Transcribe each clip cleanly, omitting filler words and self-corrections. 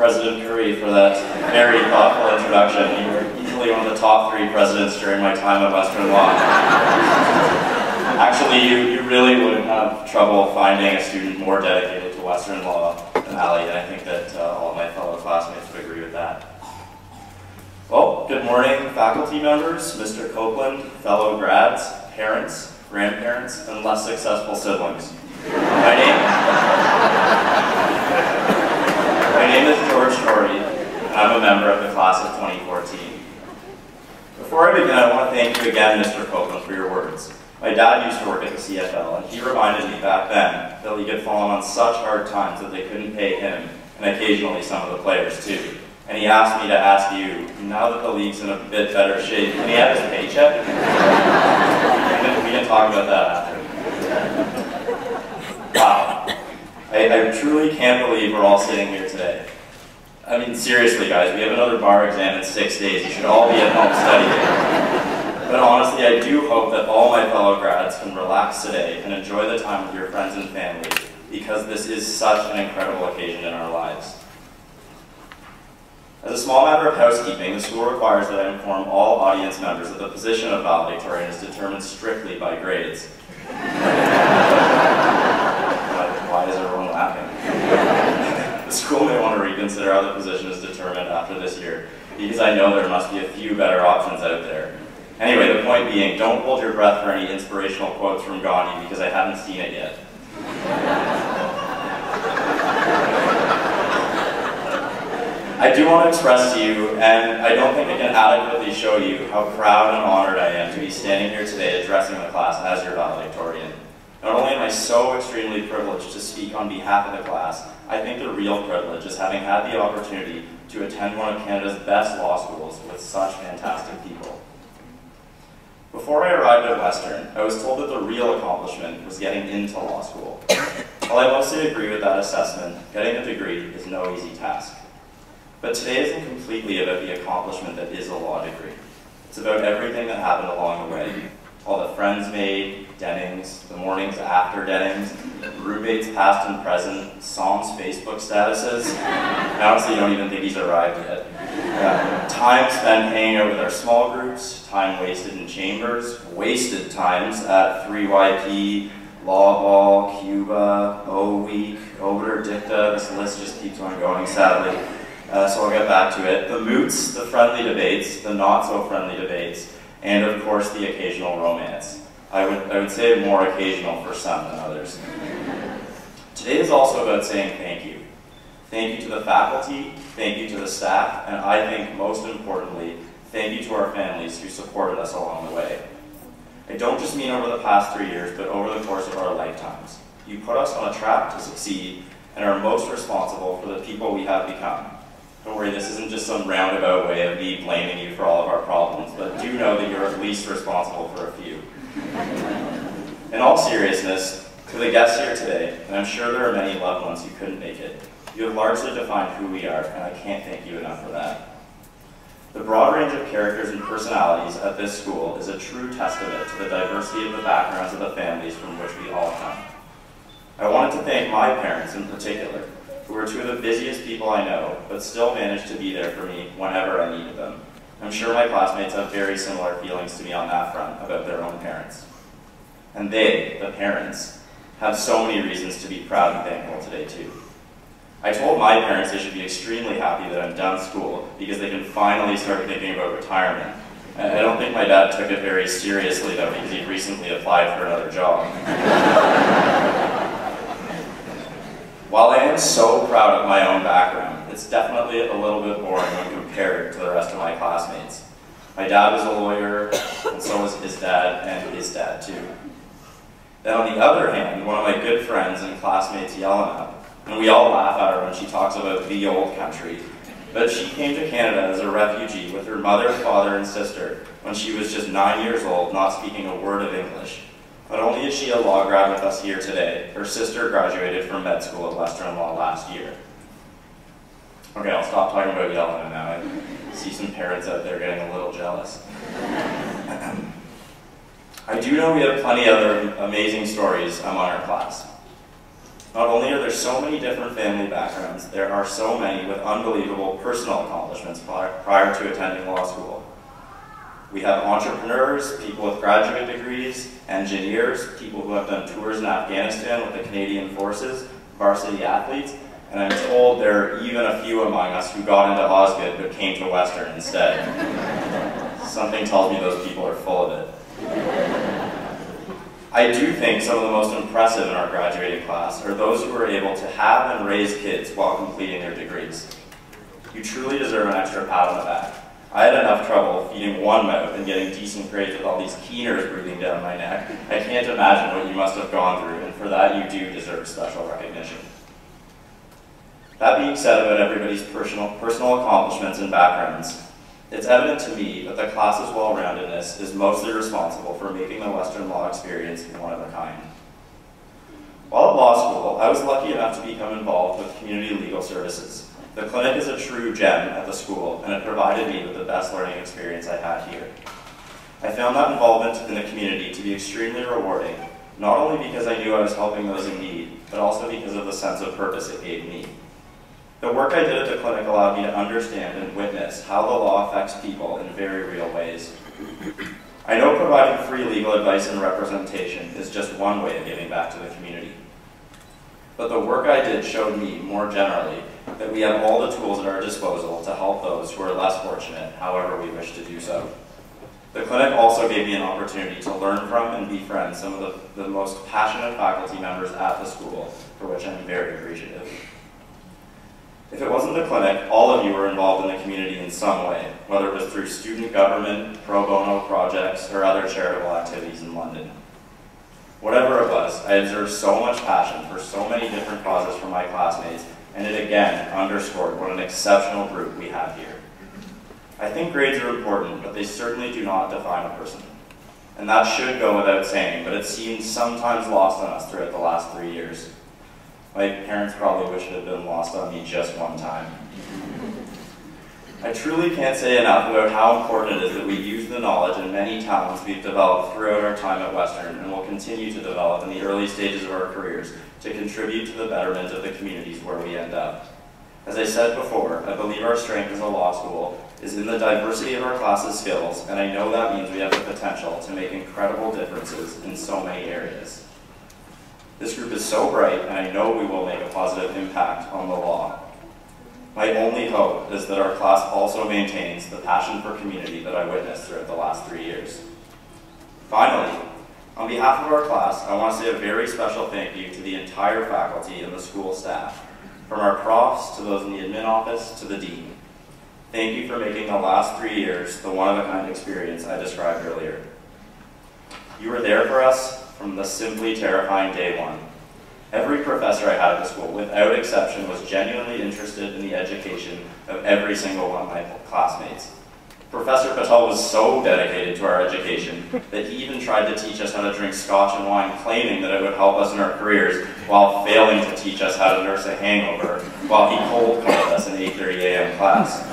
President Curry, for that very thoughtful introduction. You were easily one of the top 3 presidents during my time at Western Law. Actually, you really wouldn't have trouble finding a student more dedicated to Western Law than Ali, and I think that all of my fellow classmates would agree with that. Well, good morning, faculty members, Mr. Copeland, fellow grads, parents, grandparents, and less successful siblings. My name is Tory, and I'm a member of the class of 2014. Before I begin, I want to thank you again, Mr. Copeland, for your words. My dad used to work at the CFL, and he reminded me back then that he had fallen on such hard times that they couldn't pay him, and occasionally some of the players too. And he asked me to ask you, now that the league's in a bit better shape, can he have his paycheck? We can talk about that after. Wow. I truly can't believe we're all sitting here today. I mean, seriously, guys, we have another bar exam in 6 days. You should all be at home studying. But honestly, I do hope that all my fellow grads can relax today and enjoy the time with your friends and family, because this is such an incredible occasion in our lives. As a small matter of housekeeping, the school requires that I inform all audience members that the position of valedictorian is determined strictly by grades. Why is everyone laughing? The school may want to reconsider how the position is determined after this year, because I know there must be a few better options out there. Anyway, the point being, don't hold your breath for any inspirational quotes from Gandhi, because I haven't seen it yet. I do want to express to you, and I don't think I can adequately show you, how proud and honored I am to be standing here today addressing the class as your valedictorian. Not only am I so extremely privileged to speak on behalf of the class, I think the real privilege is having had the opportunity to attend one of Canada's best law schools with such fantastic people. Before I arrived at Western, I was told that the real accomplishment was getting into law school. While I mostly agree with that assessment, getting a degree is no easy task. But today isn't completely about the accomplishment that is a law degree. It's about everything that happened along the way. All the friends made, Dennings, the mornings after Dennings, roommates past and present, Psalm's Facebook statuses. I honestly don't even think he's arrived yet. Time spent hanging out with our small groups, time wasted in chambers, wasted times at 3YP, Law Ball, Cuba, O Week, Obiter Dicta. This list just keeps on going, sadly. So I'll get back to it. The moots, the friendly debates, the not so friendly debates, and of course the occasional romance. I would say more occasional for some than others. Today is also about saying thank you. Thank you to the faculty, thank you to the staff, and I think most importantly, thank you to our families who supported us along the way. I don't just mean over the past 3 years, but over the course of our lifetimes. You put us on a track to succeed and are most responsible for the people we have become. Don't worry, this isn't just some roundabout way of me blaming you for all of our problems, but do know that you're at least responsible for a few. In all seriousness, to the guests here today, and I'm sure there are many loved ones who couldn't make it, you have largely defined who we are, and I can't thank you enough for that. The broad range of characters and personalities at this school is a true testament to the diversity of the backgrounds of the families from which we all come. I wanted to thank my parents in particular, who were 2 of the busiest people I know, but still managed to be there for me whenever I needed them. I'm sure my classmates have very similar feelings to me on that front about their own parents. And they, the parents, have so many reasons to be proud and thankful today too. I told my parents they should be extremely happy that I'm done school because they can finally start thinking about retirement. I don't think my dad took it very seriously though, because he recently applied for another job. While I am so proud of my own background, it's definitely a little bit boring when compared to the rest of my classmates. My dad was a lawyer, and so was his dad, and his dad too. Then on the other hand, one of my good friends and classmates, Yelena, and we all laugh at her when she talks about the old country, but she came to Canada as a refugee with her mother, father, and sister when she was just 9 years old, not speaking a word of English. Not only is she a law grad with us here today, her sister graduated from med school at Western Law last year. Okay, I'll stop talking about Yelena now. I see some parents out there getting a little jealous. I do know we have plenty of other amazing stories among our class. Not only are there so many different family backgrounds, there are so many with unbelievable personal accomplishments prior to attending law school. We have entrepreneurs, people with graduate degrees, engineers, people who have done tours in Afghanistan with the Canadian Forces, varsity athletes, and I'm told there are even a few among us who got into Osgoode but came to Western instead. Something tells me those people are full of it. I do think some of the most impressive in our graduating class are those who are able to have and raise kids while completing their degrees. You truly deserve an extra pat on the back. I had enough trouble feeding one mouth and getting decent grades with all these keeners breathing down my neck. I can't imagine what you must have gone through, and for that you do deserve special recognition. That being said about everybody's personal accomplishments and backgrounds, it's evident to me that the class's well-roundedness is mostly responsible for making the Western law experience one of a kind. While at law school, I was lucky enough to become involved with community legal services. The clinic is a true gem at the school, and it provided me with the best learning experience I had here. I found that involvement in the community to be extremely rewarding, not only because I knew I was helping those in need, but also because of the sense of purpose it gave me. The work I did at the clinic allowed me to understand and witness how the law affects people in very real ways. I know providing free legal advice and representation is just one way of giving back to the community. But the work I did showed me, more generally, that we have all the tools at our disposal to help those who are less fortunate, however we wish to do so. The clinic also gave me an opportunity to learn from and befriend some of the most passionate faculty members at the school, for which I'm very appreciative. If it wasn't the clinic, all of you were involved in the community in some way, whether it was through student government, pro bono projects, or other charitable activities in London. Whatever it was, I observed so much passion for so many different causes from my classmates, and it again underscored what an exceptional group we have here. I think grades are important, but they certainly do not define a person. And that should go without saying, but it seems sometimes lost on us throughout the last 3 years. My parents probably wish it had been lost on me just one time. I truly can't say enough about how important it is that we use the knowledge and many talents we've developed throughout our time at Western and will continue to develop in the early stages of our careers to contribute to the betterment of the communities where we end up. As I said before, I believe our strength as a law school is in the diversity of our class's skills, and I know that means we have the potential to make incredible differences in so many areas. This group is so bright, and I know we will make a positive impact on the law. My only hope is that our class also maintains the passion for community that I witnessed throughout the last 3 years. Finally, on behalf of our class, I want to say a very special thank you to the entire faculty and the school staff, from our profs to those in the admin office to the dean. Thank you for making the last 3 years the one-of-a-kind experience I described earlier. You were there for us from the simply terrifying day one. Every professor I had at the school, without exception, was genuinely interested in the education of every single one of my classmates. Professor Patel was so dedicated to our education that he even tried to teach us how to drink scotch and wine, claiming that it would help us in our careers, while failing to teach us how to nurse a hangover while he cold called us in 8:30 a.m. class.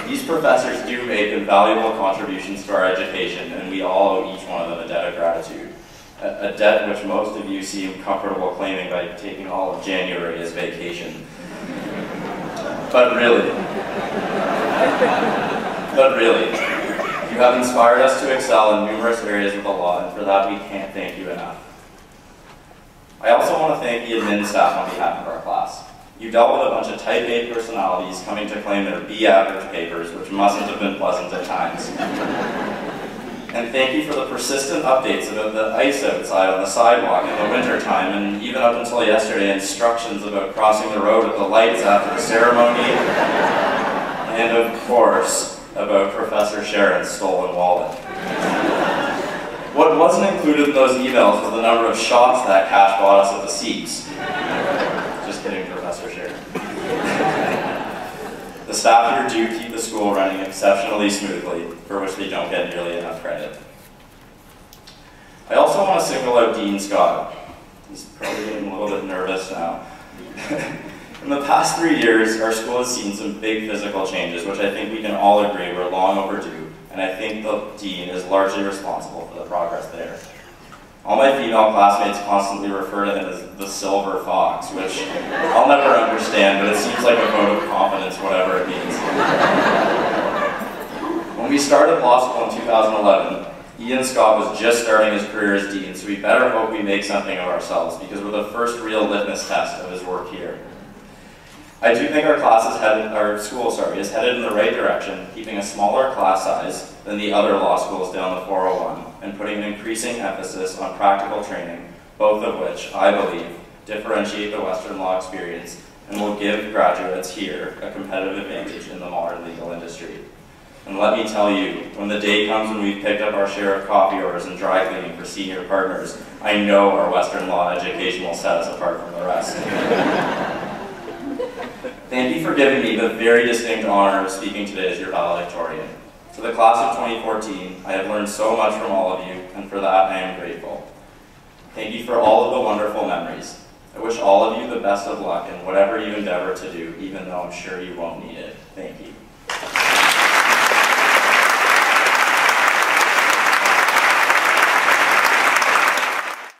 These professors do make invaluable contributions to our education, and we all owe each one of them a debt of gratitude. A debt which most of you seem comfortable claiming by taking all of January as vacation. But really, you have inspired us to excel in numerous areas of the law, and for that we can't thank you enough. I also want to thank the admin staff on behalf of our class. You dealt with a bunch of type A personalities coming to claim their B average papers, which mustn't have been pleasant at times. And thank you for the persistent updates about the ice outside on the sidewalk in the wintertime, and even up until yesterday, instructions about crossing the road at the lights after the ceremony, and of course, about Professor Sharon's stolen wallet. What wasn't included in those emails was the number of shots that cash bought us at the seats. Just kidding, Professor Sharon. The staff here do keep the school running exceptionally smoothly, for which they don't get nearly enough credit. I also want to single out Dean Scott. He's probably getting a little bit nervous now. In the past 3 years, our school has seen some big physical changes, which I think we can all agree were long overdue, and I think the Dean is largely responsible for the progress there. All my female classmates constantly refer to him as the Silver Fox, which I'll never understand, but it seems like a vote of confidence, whatever it means. When we started law school in 2011, Ian Scott was just starting his career as dean, so we better hope we make something of ourselves, because we're the first real litmus test of his work here. I do think our school is headed in the right direction, keeping a smaller class size than the other law schools down the 401, and putting an increasing emphasis on practical training, both of which, I believe, differentiate the Western law experience and will give graduates here a competitive advantage in the modern legal industry. And let me tell you, when the day comes when we've picked up our share of coffee orders and dry cleaning for senior partners, I know our Western law education will set us apart from the rest. Thank you for giving me the very distinct honor of speaking today as your valedictorian. For the class of 2014, I have learned so much from all of you, and for that I am grateful. Thank you for all of the wonderful memories. I wish all of you the best of luck in whatever you endeavor to do, even though I'm sure you won't need it. Thank you.